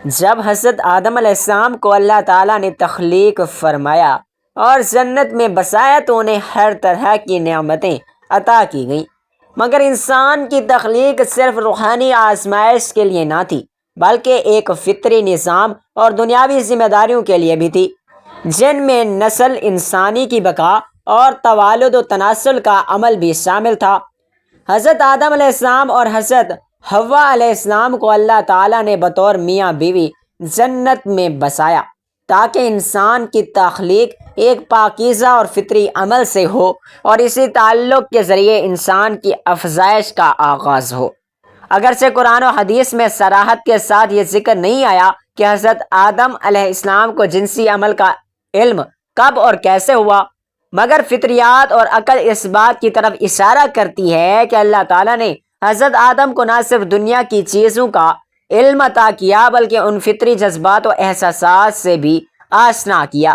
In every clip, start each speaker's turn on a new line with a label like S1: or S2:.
S1: جب حضرت آدم علیہ السلام کو اللہ تعالیٰ نے تخلیق فرمایا اور جنت میں بسایا تو انہیں ہر طرح کی نعمتیں عطا کی گئیں، مگر انسان کی تخلیق صرف روحانی آزمائش کے لیے نہ تھی بلکہ ایک فطری نظام اور دنیاوی ذمہ داریوں کے لیے بھی تھی، جن میں نسل انسانی کی بقا اور توالد و تناسل کا عمل بھی شامل تھا۔ حضرت آدم علیہ السلام اور حضرت حوا علیہ السلام کو اللہ تعالیٰ نے بطور میاں بیوی جنت میں بسایا تاکہ انسان کی تخلیق ایک پاکیزہ اور فطری عمل سے ہو اور اسی تعلق کے ذریعے انسان کی افزائش کا آغاز ہو۔ اگرچہ قرآن و حدیث میں صراحت کے ساتھ یہ ذکر نہیں آیا کہ حضرت آدم علیہ السلام کو جنسی عمل کا علم کب اور کیسے ہوا، مگر فطریات اور عقل اس بات کی طرف اشارہ کرتی ہے کہ اللہ تعالیٰ نے حضرت آدم کو نہ صرف دنیا کی چیزوں کا علم عطا کیا بلکہ ان فطری جذبات و احساسات سے بھی آشنا کیا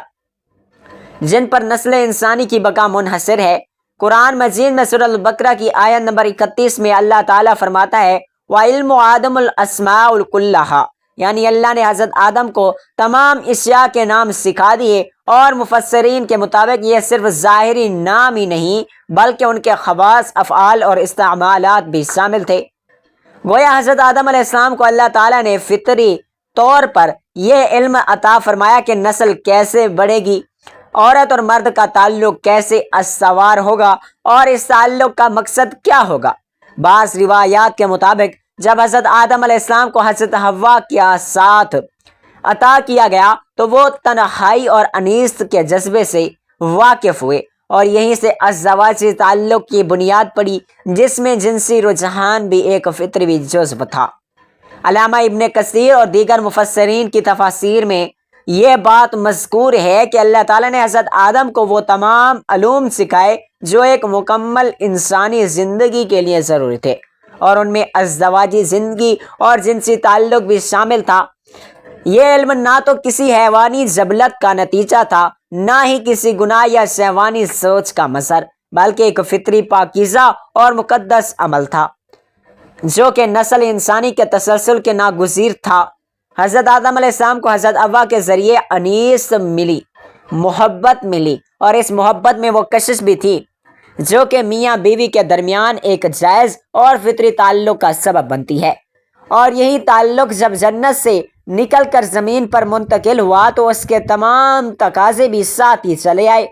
S1: جن پر نسل انسانی کی بقا منحصر ہے۔ قرآن مجید میں سورہ البقرہ کی آیت نمبر 31 میں اللہ تعالیٰ فرماتا ہے وَعِلْمُ آدَمُ الْأَسْمَاءُ كُلَّهَا، یعنی اللہ نے حضرت آدم کو تمام اشیاء کے نام سکھا دیے، اور مفسرین کے مطابق یہ صرف ظاہری نام ہی نہیں بلکہ ان کے خواص، افعال اور استعمالات بھی شامل تھے۔ گویا حضرت آدم علیہ السلام کو اللہ تعالیٰ نے فطری طور پر یہ علم عطا فرمایا کہ نسل کیسے بڑھے گی، عورت اور مرد کا تعلق کیسے استوار ہوگا اور اس تعلق کا مقصد کیا ہوگا۔ بعض روایات کے مطابق جب حضرت آدم علیہ السلام کو حضرت حوا کا ساتھ عطا کیا گیا تو وہ تنہائی اور انیس کے جذبے سے واقف ہوئے اور یہیں سے ازدواجی تعلق کی بنیاد پڑی، جس میں جنسی رجحان بھی ایک فطری جزو تھا۔ علامہ ابن کثیر اور دیگر مفسرین کی تفاسیر میں یہ بات مذکور ہے کہ اللہ تعالیٰ نے حضرت آدم کو وہ تمام علوم سکھائے جو ایک مکمل انسانی زندگی کے لیے ضروری تھے، اور ان میں ازدواجی زندگی اور جنسی تعلق بھی شامل تھا۔ یہ علم نہ تو کسی حیوانی ذبلت کا نتیجہ تھا، نہ ہی کسی گناہ یا شیطانی سوچ کا مظہر، بلکہ ایک فطری پاکیزہ اور مقدس عمل تھا جو کہ نسل انسانی کے تسلسل کے ناگزیر تھا۔ حضرت آدم علیہ السلام کو حضرت حوا کے ذریعے انیس ملی، محبت ملی، اور اس محبت میں وہ کشش بھی تھی جو کہ میاں بیوی کے درمیان ایک جائز اور فطری تعلق کا سبب بنتی ہے، اور یہی تعلق جب جنت سے نکل کر زمین پر منتقل ہوا تو اس کے تمام تقاضے بھی ساتھ ہی چلے آئے۔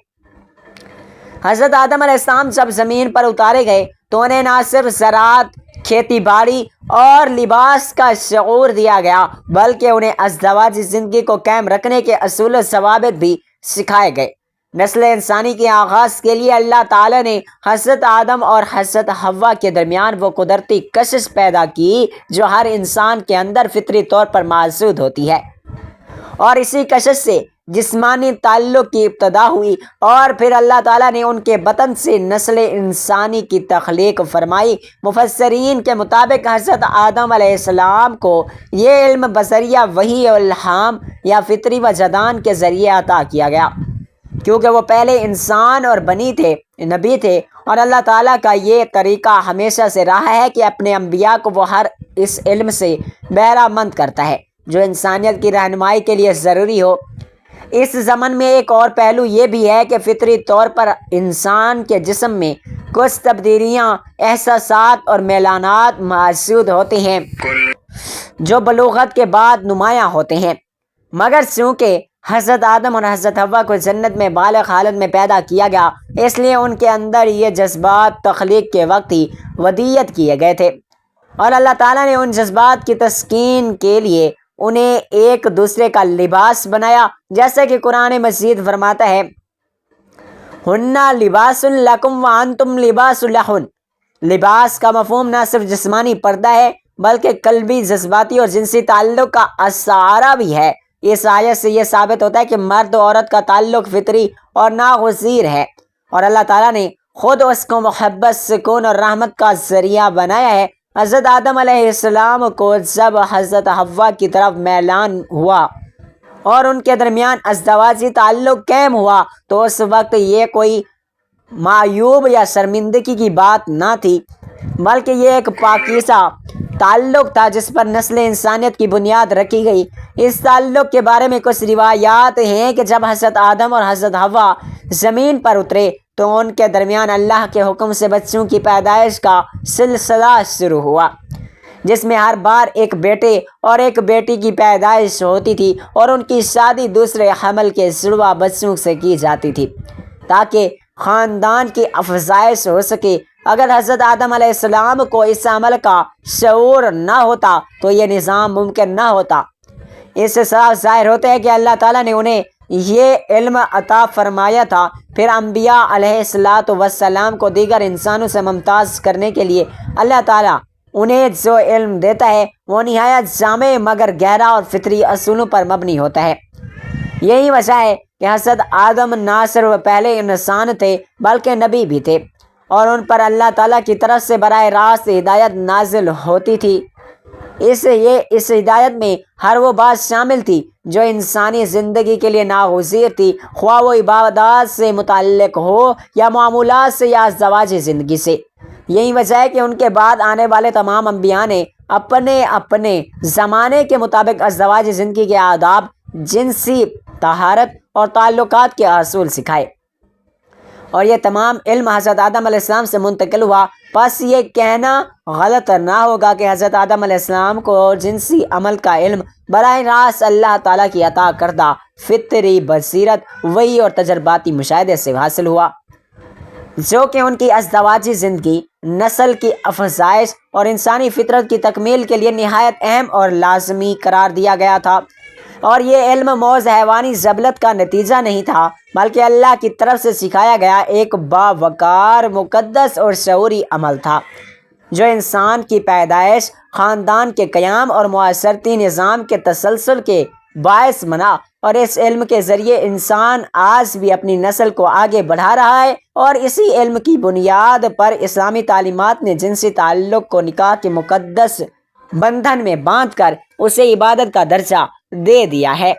S1: حضرت آدم علیہ السلام جب زمین پر اتارے گئے تو انہیں نہ صرف زراعت، کھیتی باڑی اور لباس کا شعور دیا گیا بلکہ انہیں ازدواجی زندگی کو قائم رکھنے کے اصول و ضوابط بھی سکھائے گئے۔ نسل انسانی کے آغاز کے لیے اللہ تعالیٰ نے حضرت آدم اور حضرت حوا کے درمیان وہ قدرتی کشش پیدا کی جو ہر انسان کے اندر فطری طور پر موجود ہوتی ہے، اور اسی کشش سے جسمانی تعلق کی ابتدا ہوئی، اور پھر اللہ تعالیٰ نے ان کے بطن سے نسل انسانی کی تخلیق فرمائی۔ مفسرین کے مطابق حضرت آدم علیہ السلام کو یہ علم بذریعہ وحی و الہام یا فطری وجدان کے ذریعے عطا کیا گیا، کیونکہ وہ پہلے انسان اور نبی تھے، اور اللہ تعالیٰ کا یہ طریقہ ہمیشہ سے رہا ہے کہ اپنے انبیاء کو وہ ہر اس علم سے بہرہ مند کرتا ہے جو انسانیت کی رہنمائی کے لیے ضروری ہو۔ اس ضمن میں ایک اور پہلو یہ بھی ہے کہ فطری طور پر انسان کے جسم میں کچھ تبدیلیاں، احساسات اور میلانات موجود ہوتے ہیں جو بلوغت کے بعد نمایاں ہوتے ہیں، مگر چونکہ حضرت آدم اور حضرت حوا کو جنت میں بالغ حالت میں پیدا کیا گیا، اس لیے ان کے اندر یہ جذبات تخلیق کے وقت ہی ودیت کیے گئے تھے، اور اللہ تعالیٰ نے ان جذبات کی تسکین کے لیے انہیں ایک دوسرے کا لباس بنایا، جیسے کہ قرآن مجید فرماتا ہے ہن لباس لکم وانتم لباس لہن۔ لباس کا مفہوم نہ صرف جسمانی پردہ ہے بلکہ قلبی، جذباتی اور جنسی تعلق کا استعارہ بھی ہے۔ اس آیت سے یہ ثابت ہوتا ہے کہ مرد و عورت کا تعلق فطری اور ناگزیر ہے، اور اللہ تعالیٰ نے خود اس کو محبت، سکون اور رحمت کا ذریعہ بنایا ہے۔ حضرت آدم علیہ السلام کو جب حضرت حوا کی طرف میلان ہوا اور ان کے درمیان ازدواجی تعلق قائم ہوا تو اس وقت یہ کوئی معیوب یا شرمندگی کی بات نہ تھی، بلکہ یہ ایک پاکیزہ تعلق تھا جس پر نسل انسانیت کی بنیاد رکھی گئی۔ اس تعلق کے بارے میں کچھ روایات ہیں کہ جب حضرت آدم اور حضرت حوا زمین پر اترے تو ان کے درمیان اللہ کے حکم سے بچوں کی پیدائش کا سلسلہ شروع ہوا، جس میں ہر بار ایک بیٹے اور ایک بیٹی کی پیدائش ہوتی تھی اور ان کی شادی دوسرے حمل کے جڑواں بچوں سے کی جاتی تھی تاکہ خاندان کی افزائش ہو سکے۔ اگر حضرت آدم علیہ السلام کو اس عمل کا شعور نہ ہوتا تو یہ نظام ممکن نہ ہوتا۔ اس سے صاف ظاہر ہوتا ہے کہ اللہ تعالیٰ نے انہیں یہ علم عطا فرمایا تھا۔ پھر انبیاء علیہ السلام کو دیگر انسانوں سے ممتاز کرنے کے لیے اللہ تعالیٰ انہیں جو علم دیتا ہے وہ نہایت جامع مگر گہرا اور فطری اصولوں پر مبنی ہوتا ہے۔ یہی وجہ ہے کہ حضرت آدم نہ صرف پہلے انسان تھے بلکہ نبی بھی تھے، اور ان پر اللہ تعالیٰ کی طرف سے براہ راست ہدایت نازل ہوتی تھی۔ اس ہدایت میں ہر وہ بات شامل تھی جو انسانی زندگی کے لیے ناگزیر تھی، خواہ وہ عبادات سے متعلق ہو یا معمولات سے یا ازدواجی زندگی سے۔ یہی وجہ ہے کہ ان کے بعد آنے والے تمام انبیاء نے اپنے اپنے زمانے کے مطابق ازدواجی زندگی کے آداب، جنسی طہارت اور تعلقات کے اصول سکھائے، اور یہ تمام علم حضرت آدم علیہ السلام سے منتقل ہوا۔ پس یہ کہنا غلط نہ ہوگا کہ حضرت آدم علیہ السلام کو جنسی عمل کا علم براہ راست اللہ تعالیٰ کی عطا کردہ فطری بصیرت، وحی اور تجرباتی مشاہدے سے حاصل ہوا، جو کہ ان کی ازدواجی زندگی، نسل کی افزائش اور انسانی فطرت کی تکمیل کے لیے نہایت اہم اور لازمی قرار دیا گیا تھا۔ اور یہ علم محض حیوانی ذبلت کا نتیجہ نہیں تھا بلکہ اللہ کی طرف سے سکھایا گیا ایک باوقار، مقدس اور شعوری عمل تھا جو انسان کی پیدائش، خاندان کے قیام اور معاشرتی نظام کے تسلسل کے باعث بنا۔ اور اس علم کے ذریعے انسان آج بھی اپنی نسل کو آگے بڑھا رہا ہے، اور اسی علم کی بنیاد پر اسلامی تعلیمات نے جنسی تعلق کو نکاح کے مقدس بندھن میں باندھ کر اسے عبادت کا درجہ دے دیا ہے،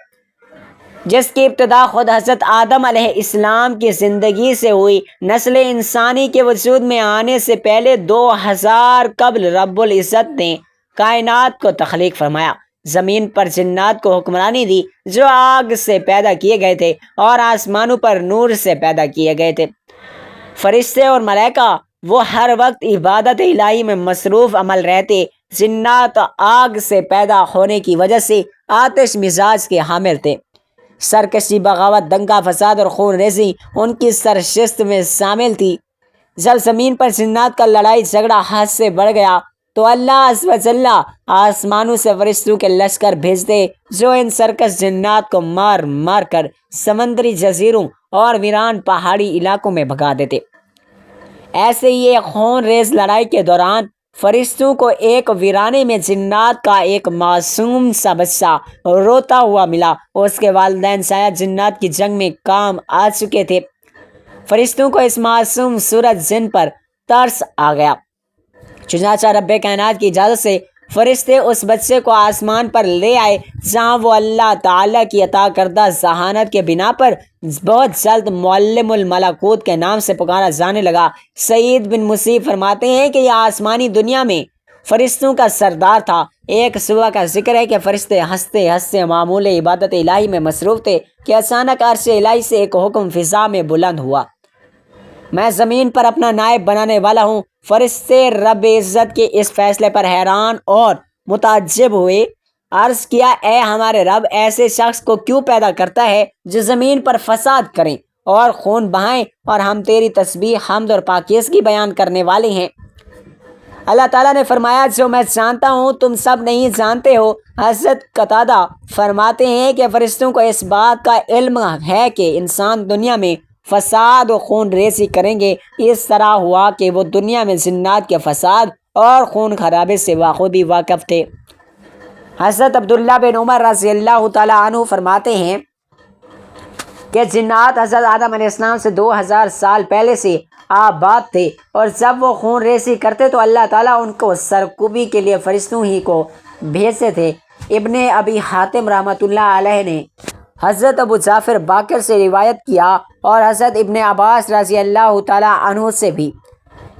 S1: جس کی ابتدا خود حضرت آدم علیہ السلام کی زندگی سے ہوئی۔ نسل انسانی کے وجود میں آنے سے پہلے 2000 قبل رب العزت نے کائنات کو تخلیق فرمایا، زمین پر جنات کو حکمرانی دی جو آگ سے پیدا کیے گئے تھے اور آسمانوں پر نور سے پیدا کیے گئے تھے۔ فرشتے اور ملائکہ وہ ہر وقت عبادت الہی میں مصروف عمل رہتے۔ جنات آگ سے پیدا ہونے کی وجہ سے آتش مزاج کے حامل تھے۔ سرکشی، بغاوت، دنگا فساد اور خون ریزی ان کی سرشست میں شامل تھی۔ جب زمین پر جنات کا لڑائی جھگڑا حد سے بڑھ گیا تو اللہ عز و جل آسمانوں سے فرشتوں کے لشکر بھیجتے جو ان سرکش جنات کو مار مار کر سمندری جزیروں اور ویران پہاڑی علاقوں میں بھگا دیتے۔ ایسے ہی ایک خون ریز لڑائی کے دوران فرشتوں کو ایک ویرانے میں جنات کا ایک معصوم سا بچہ روتا ہوا ملا۔ اس کے والدین شاید جنات کی جنگ میں کام آ چکے تھے۔ فرشتوں کو اس معصوم صورت جن پر ترس آ گیا، چنانچہ رب کائنات کی اجازت سے فرشتے اس بچے کو آسمان پر لے آئے، جہاں وہ اللہ تعالیٰ کی عطا کردہ ذہانت کے بنا پر بہت جلد معلم الملکوت کے نام سے پکارا جانے لگا۔ سعید بن مسیب فرماتے ہیں کہ یہ آسمانی دنیا میں فرشتوں کا سردار تھا۔ ایک صبح کا ذکر ہے کہ فرشتے ہنستے ہنستے معمول عبادت الہی میں مصروف تھے کہ اچانک عرش الہی سے ایک حکم فضا میں بلند ہوا، میں زمین پر اپنا نائب بنانے والا ہوں۔ فرشتے رب عزت کے اس فیصلے پر حیران اور متعجب ہوئے۔ عرض کیا، اے ہمارے رب، ایسے شخص کو کیوں پیدا کرتا ہے جو زمین پر فساد کریں اور خون بہائیں، اور ہم تیری تسبیح، حمد اور پاکیزگی بیان کرنے والے ہیں۔ اللہ تعالیٰ نے فرمایا، جو میں جانتا ہوں تم سب نہیں جانتے ہو۔ حضرت قتادہ فرماتے ہیں کہ فرشتوں کو اس بات کا علم ہے کہ انسان دنیا میں فساد و خون ریزی کریں گے۔ اس طرح ہوا کہ وہ دنیا میں جنات کے فساد اور خون خرابے سے خود ہی واقف تھے۔ حضرت عبداللہ بن عمر رضی اللہ تعالیٰ عنہ فرماتے ہیں کہ جنات حضرت آدم علیہ السلام سے 2000 سال پہلے سے آباد تھے، اور جب وہ خون ریزی کرتے تو اللہ تعالیٰ ان کو سرکوبی کے لیے فرشتوں ہی کو بھیجتے تھے۔ ابن ابی حاتم رحمۃ اللہ علیہ نے حضرت ابو جعفر باقر سے روایت کیا اور حضرت ابن عباس رضی اللہ تعالیٰ عنہ سے بھی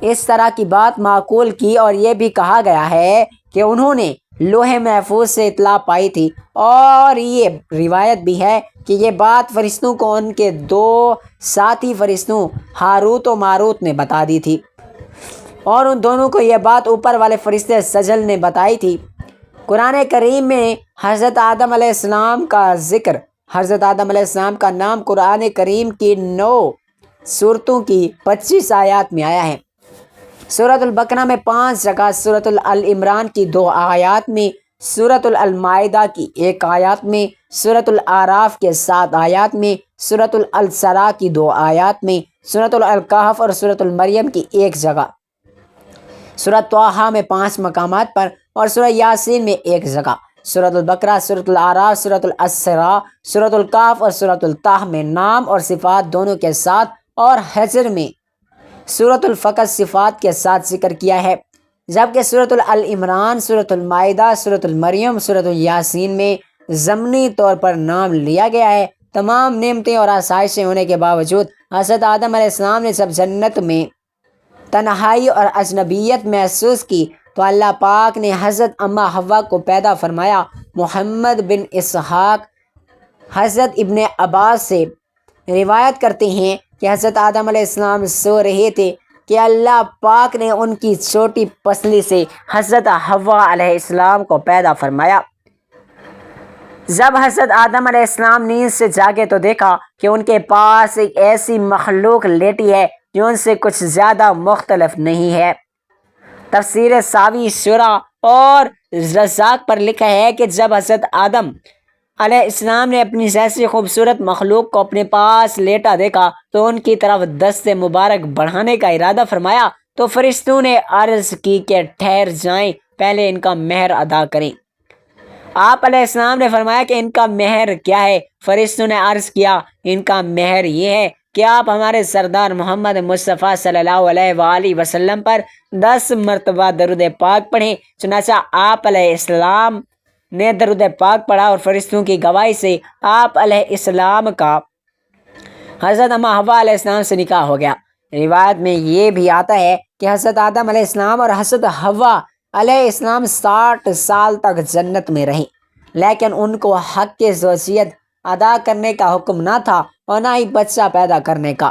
S1: اس طرح کی بات معقول کی، اور یہ بھی کہا گیا ہے کہ انہوں نے لوح محفوظ سے اطلاع پائی تھی، اور یہ روایت بھی ہے کہ یہ بات فرشتوں کو ان کے دو ساتھی فرشتوں ہاروت و ماروت نے بتا دی تھی، اور ان دونوں کو یہ بات اوپر والے فرشتے سجل نے بتائی تھی۔ قرآن کریم میں حضرت آدم علیہ السلام کا ذکر، حضرت آدم علیہ السلام کا نام قرآن کریم کی 9 سورتوں کی 25 آیات میں آیا ہے۔ سورۃ البقرہ میں 5 جگہ، سورۃ العمران کی 2 آیات میں، سورۃ المائدہ کی 1 آیات میں، سورۃ الاعراف کے 7 آیات میں، سورۃ الاسراء کی 2 آیات میں، سورۃ الکہف اور سورۃ المریم کی 1 جگہ، سورۃ طٰہٰ میں 5 مقامات پر، اور سورۃ یاسین میں 1 جگہ، سورۃ البقرہ، سورۃ الاعراف، سورۃ الاسراء، سورۃ الکہف اور سورۃ الطٰہٰ میں نام اور صفات دونوں کے ساتھ، اور حجر میں سورۃ الفقر صفات کے ساتھ ذکر کیا ہے، جبکہ سورۃ العمران، سورۃ المائدہ، سورۃ المریم، سورۃ یاسین میں ضمنی طور پر نام لیا گیا ہے۔ تمام نعمتیں اور آسائشیں ہونے کے باوجود حضرت آدم علیہ السلام نے جب جنت میں تنہائی اور اجنبیت محسوس کی تو اللہ پاک نے حضرت اماں حوا کو پیدا فرمایا۔ محمد بن اسحاق حضرت ابن عباس سے روایت کرتے ہیں کہ حضرت آدم علیہ السلام سو رہے تھے کہ اللہ پاک نے ان کی چھوٹی پسلی سے حضرت حوا علیہ السلام کو پیدا فرمایا۔ جب حضرت آدم علیہ السلام نیند سے جاگے تو دیکھا کہ ان کے پاس ایک ایسی مخلوق لیٹی ہے جو ان سے کچھ زیادہ مختلف نہیں ہے۔ تفسیر ساوی شورا اور رزاق پر لکھا ہے کہ جب حضرت آدم علیہ السلام نے اپنی جیسی خوبصورت مخلوق کو اپنے پاس لیٹا دیکھا تو ان کی طرف دست مبارک بڑھانے کا ارادہ فرمایا، تو فرشتوں نے عرض کی کہ ٹھہر جائیں، پہلے ان کا مہر ادا کریں۔ آپ علیہ السلام نے فرمایا کہ ان کا مہر کیا ہے؟ فرشتوں نے عرض کیا، ان کا مہر یہ ہے کہ آپ ہمارے سردار محمد مصطفیٰ صلی اللہ علیہ وآلہ وسلم پر 10 مرتبہ درود پاک پڑھیں۔ چنانچہ آپ علیہ السلام نے درود پاک پڑھا، اور فرشتوں کی گواہی سے آپ علیہ السلام کا حضرت اماں حوا علیہ السلام سے نکاح ہو گیا۔ روایت میں یہ بھی آتا ہے کہ حضرت آدم علیہ السلام اور حضرت حوا علیہ السلام 60 سال تک جنت میں رہیں، لیکن ان کو حق کے زوجیت ادا کرنے کا حکم نہ تھا اور نہ ہی بچہ پیدا کرنے کا۔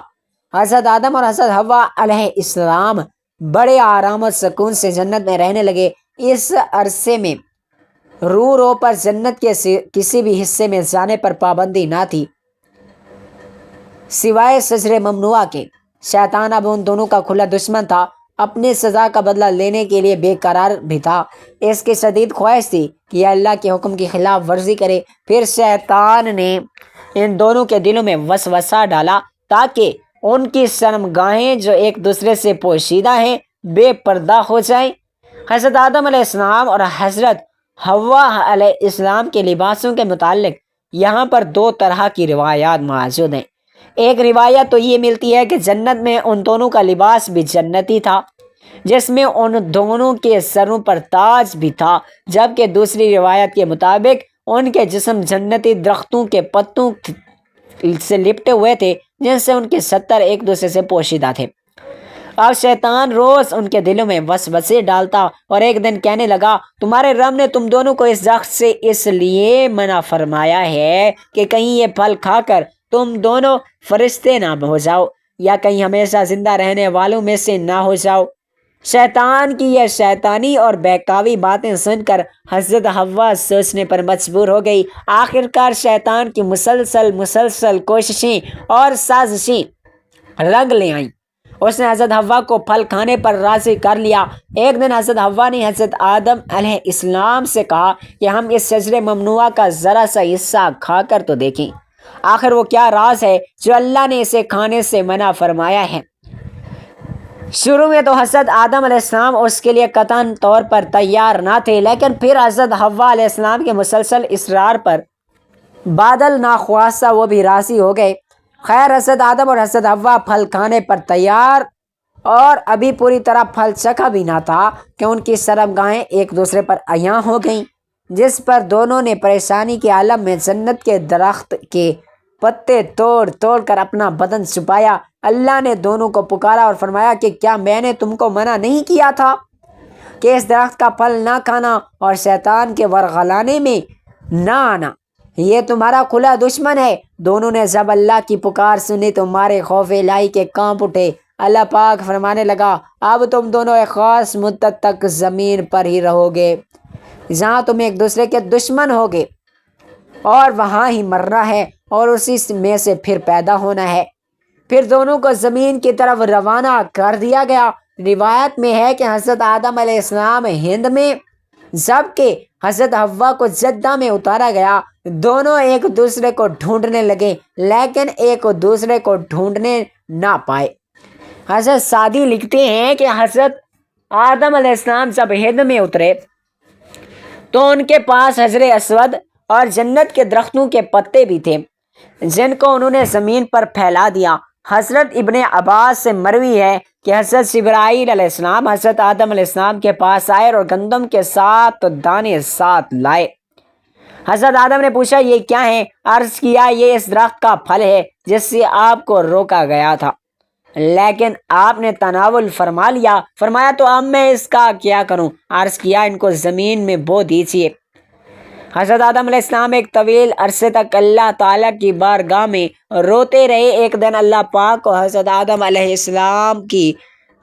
S1: حضرت آدم اور حضرت حوا علیہ السلام بڑے آرام و سکون سے جنت میں رہنے لگے۔ اس عرصے میں رو پر جنت کے کسی بھی حصے میں جانے پر پابندی نہ تھی سوائے شجر ممنوعہ کے۔ شیطان اب ان دونوں کا کھلا دشمن تھا، اپنی سزا کا بدلہ لینے کے لیے بے قرار بھی تھا۔ اس کی شدید خواہش تھی کہ اللہ کے حکم کی خلاف ورزی کرے۔ پھر شیطان نے ان دونوں کے دلوں میں وسوسہ ڈالا تاکہ ان کی شرمگاہیں جو ایک دوسرے سے پوشیدہ ہیں بے پردہ ہو جائیں۔ حضرت آدم علیہ السلام اور حضرت حوا علیہ السلام کے لباسوں کے متعلق یہاں پر 2 طرح کی روایات موجود ہیں۔ ایک روایت تو یہ ملتی ہے کہ جنت میں ان دونوں کا لباس بھی جنتی تھا، جس میں ان دونوں کے سروں پر تاج بھی تھا، جبکہ دوسری روایت کے مطابق ان کے جسم جنتی درختوں کے پتوں سے لپٹے ہوئے تھے، جن سے ان کے ستر ایک دوسرے سے پوشیدہ تھے۔ اب شیطان روز ان کے دلوں میں وسوسے ڈالتا اور ایک دن کہنے لگا، تمہارے رب نے تم دونوں کو اس درخت سے اس لیے منع فرمایا ہے کہ کہیں یہ پھل کھا کر تم دونوں فرشتے نہ ہو جاؤ، یا کہیں ہمیشہ زندہ رہنے والوں میں سے نہ ہو جاؤ۔ شیطان کی یہ شیطانی اور بہکاوی باتیں سن کر حضرت حوا سوچنے پر مجبور ہو گئی۔ آخرکار شیطان کی مسلسل کوششیں اور سازشیں رنگ لے آئیں۔ اس نے حضرت حوا کو پھل کھانے پر راضی کر لیا۔ ایک دن حضرت حوا نے حضرت آدم علیہ السلام سے کہا کہ ہم اس شجر ممنوعہ کا ذرا سا حصہ کھا کر تو دیکھیں، آخر وہ کیا راز ہے جو اللہ نے اسے کھانے سے منع فرمایا ہے۔ شروع میں تو حضرت آدم علیہ السلام اس کے لیے قطعاً طور پر تیار نہ تھے، لیکن پھر حضرت حوا علیہ السلام کے مسلسل اصرار پر بادل ناخواستہ وہ بھی راضی ہو گئے۔ خیر، حضرت آدم اور حضرت حوا پھل کھانے پر تیار اور ابھی پوری طرح پھل چکھا بھی نہ تھا کہ ان کی شرمگاہیں ایک دوسرے پر عیاں ہو گئیں، جس پر دونوں نے پریشانی کے عالم میں جنت کے درخت کے پتے توڑ کر اپنا بدن چھپایا۔ اللہ نے دونوں کو پکارا اور فرمایا کہ کیا میں نے تم کو منع نہیں کیا تھا؟ کہ اس درخت کا پھل نہ کھانا اور شیطان کے ورغلانے میں نہ آنا، یہ تمہارا کھلا دشمن ہے۔ دونوں نے جب اللہ کی پکار سنی تو مارے خوف الہی کے کانپ اٹھے۔ اللہ پاک فرمانے لگا، اب تم دونوں ایک خاص مدت تک زمین پر ہی رہو گے، جہاں تم ایک دوسرے کے دشمن ہوگے، اور وہاں ہی مرنا ہے اور اسی میں سے پھر پیدا ہونا ہے۔ پھر دونوں کو زمین کی طرف روانہ کر دیا گیا۔ روایت میں ہے کہ حضرت آدم علیہ السلام ہند میں جبکہ حضرت حوا کو جدہ میں اتارا گیا۔ دونوں ایک دوسرے کو ڈھونڈنے لگے لیکن ایک دوسرے کو ڈھونڈنے نہ پائے۔ حضرت سعدی لکھتے ہیں کہ حضرت آدم علیہ السلام جب ہند میں اترے تو ان کے پاس حجر اسود اور جنت کے درختوں کے پتے بھی تھے جن کو انہوں نے زمین پر پھیلا دیا۔ حضرت ابن عباس سے مروی ہے کہ حضرت جبرائیل علیہ السلام حضرت آدم علیہ السلام کے پاس آئے اور گندم کے 7 دانے ساتھ لائے۔ حضرت آدم نے پوچھا، یہ کیا ہے؟ عرض کیا، یہ اس درخت کا پھل ہے جس سے آپ کو روکا گیا تھا لیکن آپ نے تناول فرما لیا۔ فرمایا، تو اب میں اس کا کیا کروں؟ عرض کیا، ان کو زمین میں بو دیجیے۔ حضرت آدم علیہ السلام ایک طویل عرصے تک اللہ تعالیٰ کی بارگاہ میں روتے رہے۔ ایک دن اللہ پاک کو حضرت آدم علیہ السلام کی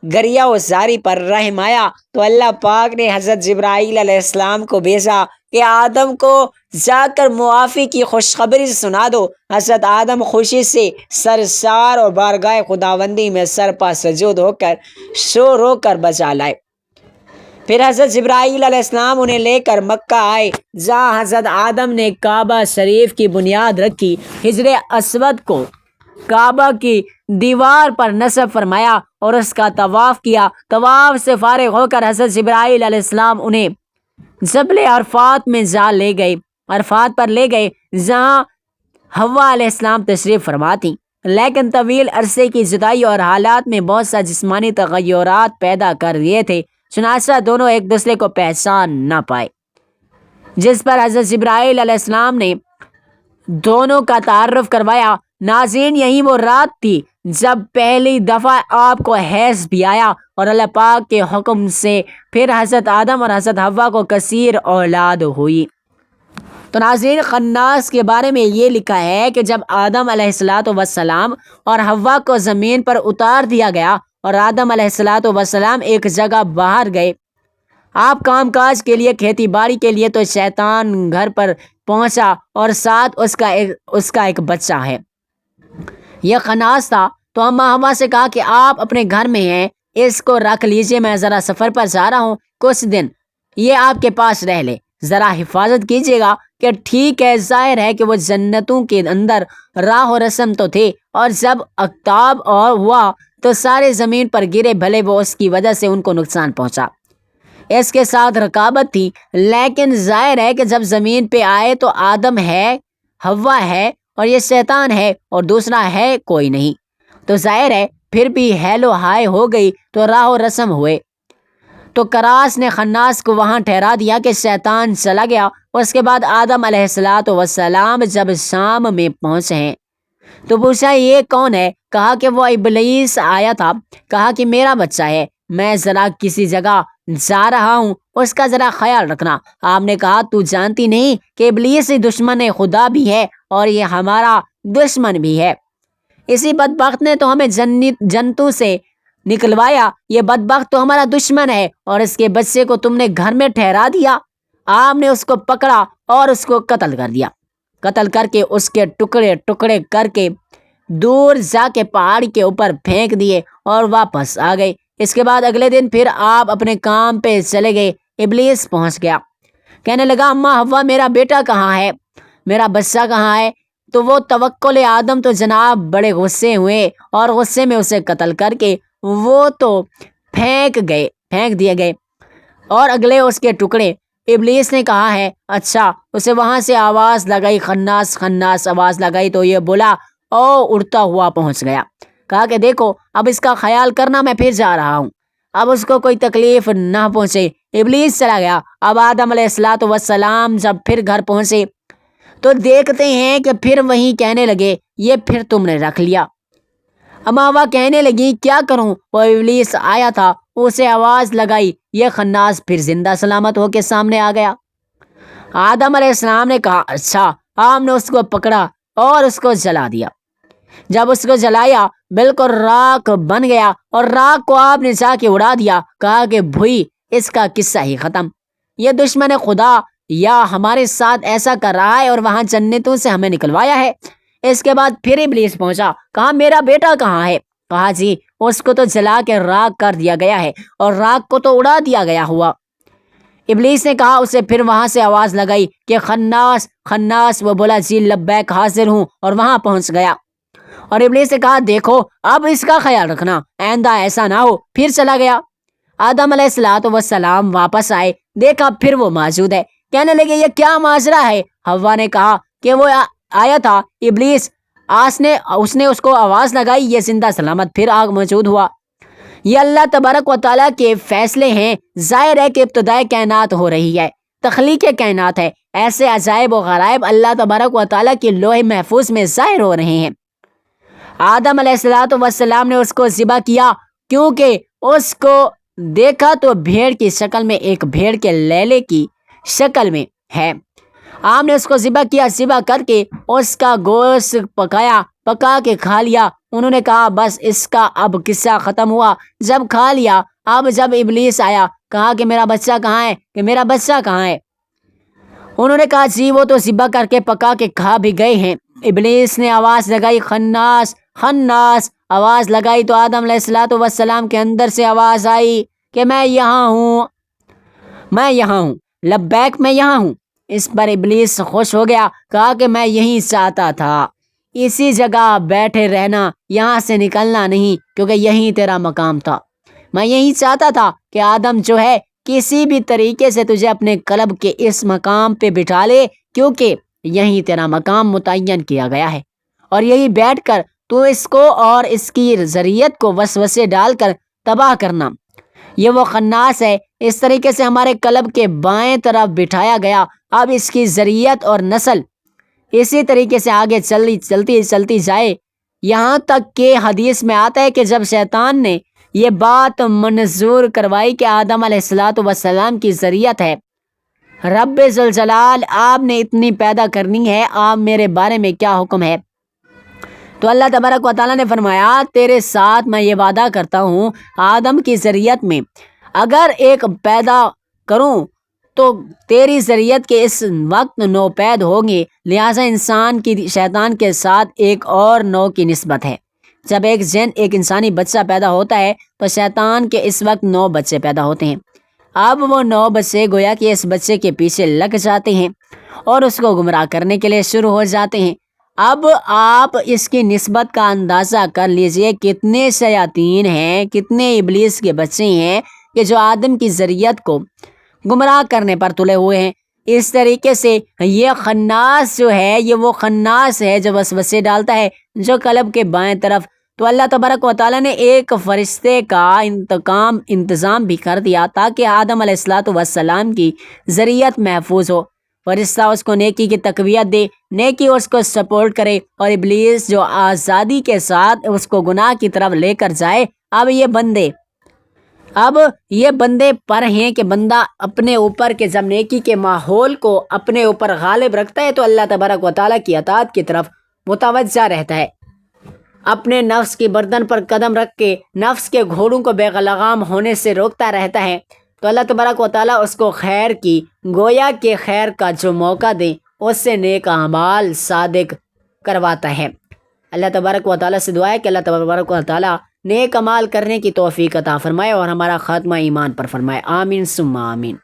S1: گریہ و زاری پر رحم آیا تو اللہ پاک نے حضرت جبرائیل علیہ السلام کو بھیجا کہ آدم کو جا کر معافی کی خوشخبری سنا دو۔ حضرت آدم خوشی سے سرشار اور بارگاہ خداوندی میں سرپا سجود ہو کر رو کر بجا لائے۔ پھر حضرت جبرائیل علیہ السلام انہیں لے کر مکہ آئے جہاں حضرت آدم نے کعبہ شریف کی بنیاد رکھی۔ حجر اسود کو کعبہ کی دیوار پر نصب فرمایا اور اس کا طواف کیا۔ طواف سے فارغ ہو کر حضرت جبرائیل علیہ السلام انہیں جبل عرفات میں عرفات پر لے گئے جہاں حوا علیہ السلام تشریف فرما تھیں، لیکن طویل عرصے کی جدائی اور حالات میں بہت سا جسمانی تغیرات پیدا کر دیے تھے، چنانچہ دونوں ایک دوسرے کو پہچان نہ پائے، جس پر حضرت جبرائیل علیہ السلام نے دونوں کا تعارف کروایا۔ ناظرین، یہی وہ رات تھی جب پہلی دفعہ آپ کو حیض بھی آیا اور اللہ پاک کے حکم سے پھر حضرت آدم اور حضرت حوا کو کثیر اولاد ہوئی۔ تو ناظرین، خناس کے بارے میں یہ لکھا ہے کہ جب آدم علیہ السلام اور حوا کو زمین پر اتار دیا گیا اور آدم علیہ السلام ایک جگہ باہر گئے، آپ کام کاج کے لیے، کھیتی باڑی کے لیے، تو شیطان گھر پر پہنچا اور ساتھ اس کا ایک بچہ ہے۔ یہ خناس تھا تو اماں حوا سے کہا کہ آپ اپنے گھر میں ہیں، اس کو رکھ لیجئے، میں ذرا سفر پر جا رہا ہوں، کچھ دن یہ آپ کے پاس رہ لے، ذرا حفاظت کیجیے گا۔ کہ ٹھیک ہے، ظاہر ہے کہ وہ جنتوں کے اندر راہ و رسم تو تھے، اور جب اقتاب ہوا تو سارے زمین پر گرے، بھلے وہ اس کی وجہ سے ان کو نقصان پہنچا، اس کے ساتھ رکابت تھی، لیکن ظاہر ہے کہ جب زمین پہ آئے تو آدم ہے، حوا ہے اور یہ شیطان ہے، اور دوسرا ہے کوئی نہیں، تو ظاہر ہے پھر بھی ہیلو ہائے ہو گئی تو راہ و رسم ہوئے۔ تو کراس نے خناس کو وہاں ٹھہرا دیا کہ شیطان چلا گیا۔ اس کے بعد آدم علیہ السلام جب شام میں پہنچے ہیں تو پوچھا، یہ کون ہے؟ کہا کہ وہ ابلیس آیا تھا، کہا کہ میرا بچہ ہے، میں ذرا کسی جگہ جا رہا ہوں، اس کا ذرا خیال رکھنا۔ آپ نے کہا، تو جانتی نہیں کہ ابلیس دشمن خدا بھی ہے اور یہ ہمارا دشمن بھی ہے؟ اسی بدبخت نے تو ہمیں جنتوں سے نکلوایا، یہ بدبخت تو ہمارا دشمن ہے، اور اس کے بچے کو تم نے گھر میں ٹھہرا دیا۔ آپ نے اس کو پکڑا اور اس کو قتل کر دیا، قتل کر کے اس کے ٹکڑے ٹکڑے کر کے دور جا کے پہاڑ کے اوپر پھینک دیے اور واپس آ گئے۔ اس کے بعد اگلے دن پھر آپ اپنے کام پہ چلے گئے۔ ابلیس پہنچ گیا، کہنے لگا، اماں حوا، میرا بیٹا کہاں ہے، میرا بچہ کہاں ہے؟ تو وہ توکل آدم تو جناب بڑے غصے ہوئے اور غصے میں اسے قتل کر کے وہ تو پھینک دیے گئے، اور اگلے اس کے ٹکڑے۔ ابلیس نے کہا ہے، اچھا، اسے وہاں سے آواز لگائی، خناس خناس آواز لگائی تو یہ بولا او اڑتا ہوا پہنچ گیا، کہا کہ دیکھو اب اس کا خیال کرنا، میں پھر جا رہا ہوں، اب اس کو کوئی تکلیف نہ پہنچے۔ ابلیس چلا گیا۔ اب آدم علیہ السلام جب پھر گھر پہنچے تو دیکھتے ہیں کہ پھر وہیں کہنے لگے، یہ پھر تم نے رکھ لیا۔ اماں حوا کہنے لگی، کیا کروں، وہ ابلیس آیا تھا
S2: اسے آواز لگائی، یہ خناس پھر زندہ سلامت ہو کے سامنے آ گیا۔ آدم علیہ السلام نے کہا اچھا۔ آپ نے اس کو پکڑا اور اس کو جلا دیا۔ جب اس کو جلایا بالکل راکھ بن گیا اور راکھ کو آپ نے جا کے اڑا دیا۔ کہا کہ بھوئی اس کا قصہ ہی ختم، یہ دشمن خدا یا ہمارے ساتھ ایسا کر رہا ہے اور وہاں جنتوں سے ہمیں نکلوایا ہے۔ اس کے بعد پھر ابلیس پہنچا، کہا میرا بیٹا کہاں ہے؟ کہا جی اس کو تو جلا کے راکھ کر دیا گیا ہے اور راکھ کو تو اڑا دیا گیا ہوا۔ ابلیس نے کہا اسے، پھر وہاں سے آواز لگائی کہ خناس خناس۔ وہ بولا جی لبیک حاضر ہوں، اور وہاں پہنچ گیا۔ اور ابلیس نے کہا دیکھو اب اس کا خیال رکھنا، آئندہ ایسا نہ ہو۔ پھر چلا گیا۔ آدم علیہ السلام واپس آئے، دیکھا پھر وہ موجود ہے۔ کہنے لگے یہ کیا ماجرا ہے؟ حوا نے کہا کہ وہ آیا تھا ابلیس، اس نے اس کو آواز لگائی، یہ زندہ سلامت پھر آگ موجود ہوا۔ یہ اللہ تبارک و تعالیٰ کے فیصلے ہیں۔ ظاہر ہے کہ ابتدائے کائنات ہو رہی ہے، تخلیق کائنات ہے، ایسے عجائب و غرائب اللہ تبارک و تعالیٰ کے لوح محفوظ میں ظاہر ہو رہے ہیں۔ آدم علیہ السلام نے اس کو ذبح کیا، کیونکہ اس کو دیکھا تو بھیڑ کی شکل میں، ایک بھیڑ کے لیلے کی شکل میں ہے۔ آپ نے اس کو ذبح کیا، ذبح کر کے اس کا گوشت پکا کے کھا لیا۔ انہوں نے کہا بس اس کا اب قصہ ختم ہوا۔ جب کھا لیا، اب جب ابلیس آیا، کہا کہ میرا بچہ کہاں ہے، کہ میرا بچہ کہاں ہے؟ انہوں نے کہا جی وہ تو ذبح کر کے پکا کے کھا بھی گئے ہیں۔ ابلیس نے آواز لگائی خناس خناس، آواز لگائی تو آدم علیہ السلام کے اندر سے آواز آئی کہ میں یہاں ہوں، میں یہاں ہوں، لبیک میں یہاں ہوں۔ اس پر ابلیس خوش ہو گیا، کہا کہ میں یہی چاہتا تھا، اسی جگہ بیٹھے رہنا، یہاں سے نکلنا نہیں، کیونکہ یہی تیرا مقام تھا۔ میں یہی چاہتا تھا کہ آدم جو ہے کسی بھی طریقے سے تجھے اپنے قلب کے اس مقام پہ بٹھا لے، کیونکہ یہی تیرا مقام متعین کیا گیا ہے، اور یہی بیٹھ کر تو اس کو اور اس کی ذریت کو وسوسے ڈال کر تباہ کرنا۔ یہ وہ خناس ہے، اس طریقے سے ہمارے قلب کے بائیں طرف بٹھایا گیا۔ اب اس کی ذریت اور نسل اسی طریقے سے آگے چلتی جائے، یہاں تک کہ حدیث میں آتا ہے کہ جب شیطان نے یہ بات منظور کروائی کہ آدم علیہ السلام کی ذریت ہے، رب ذوالجلال آپ نے اتنی پیدا کرنی ہے، آپ میرے بارے میں کیا حکم ہے؟ تو اللہ تبارک و تعالیٰ نے فرمایا تیرے ساتھ میں یہ وعدہ کرتا ہوں، آدم کی ذریت میں اگر ایک پیدا کروں تو تیری ذریت کے اس وقت 9 پید ہوں گے، لہٰذا انسان کی شیطان کے ساتھ ایک اور 9 کی نسبت ہے۔ جب ایک انسانی بچہ پیدا ہوتا ہے تو شیطان کے اس وقت 9 بچے پیدا ہوتے ہیں۔ اب وہ 9 بچے گویا کہ اس بچے کے پیچھے لگ جاتے ہیں اور اس کو گمراہ کرنے کے لیے شروع ہو جاتے ہیں۔ اب آپ اس کی نسبت کا اندازہ کر لیجئے، کتنے شیاطین ہیں، کتنے ابلیس کے بچے ہیں کہ جو آدم کی ذریت کو گمراہ کرنے پر تلے ہوئے ہیں۔ اس طریقے سے یہ خناس جو ہے، یہ وہ خناس ہے جو وسوسے ڈالتا ہے جو قلب کے بائیں طرف۔ تو اللہ تبارک و تعالیٰ نے ایک فرشتے کا انتظام بھی کر دیا تاکہ آدم علیہ السلام کی ذریت محفوظ ہو۔ فرشتہ اس کو نیکی کی تقویت دے، نیکی اس کو سپورٹ کرے، اور ابلیس جو آزادی کے ساتھ اس کو گناہ کی طرف لے کر جائے۔ اب یہ بندے پر ہیں کہ بندہ اپنے اوپر کے جب نیکی کے ماحول کو اپنے اوپر غالب رکھتا ہے تو اللہ تبارک و تعالیٰ کی اطاعت کی طرف متوجہ رہتا ہے، اپنے نفس کی گردن پر قدم رکھ کے نفس کے گھوڑوں کو بے لگام ہونے سے روکتا رہتا ہے، تو اللہ تبارک و تعالیٰ اس کو خیر کی، گویا کہ خیر کا جو موقع دے اس سے نیک اعمال صادق کرواتا ہے۔ اللہ تبارک و تعالیٰ سے دعا ہے کہ اللہ تبارک و تعالیٰ نیک اعمال کرنے کی توفیق عطا فرمائے اور ہمارا خاتمہ ایمان پر فرمائے۔ آمین ثم آمین۔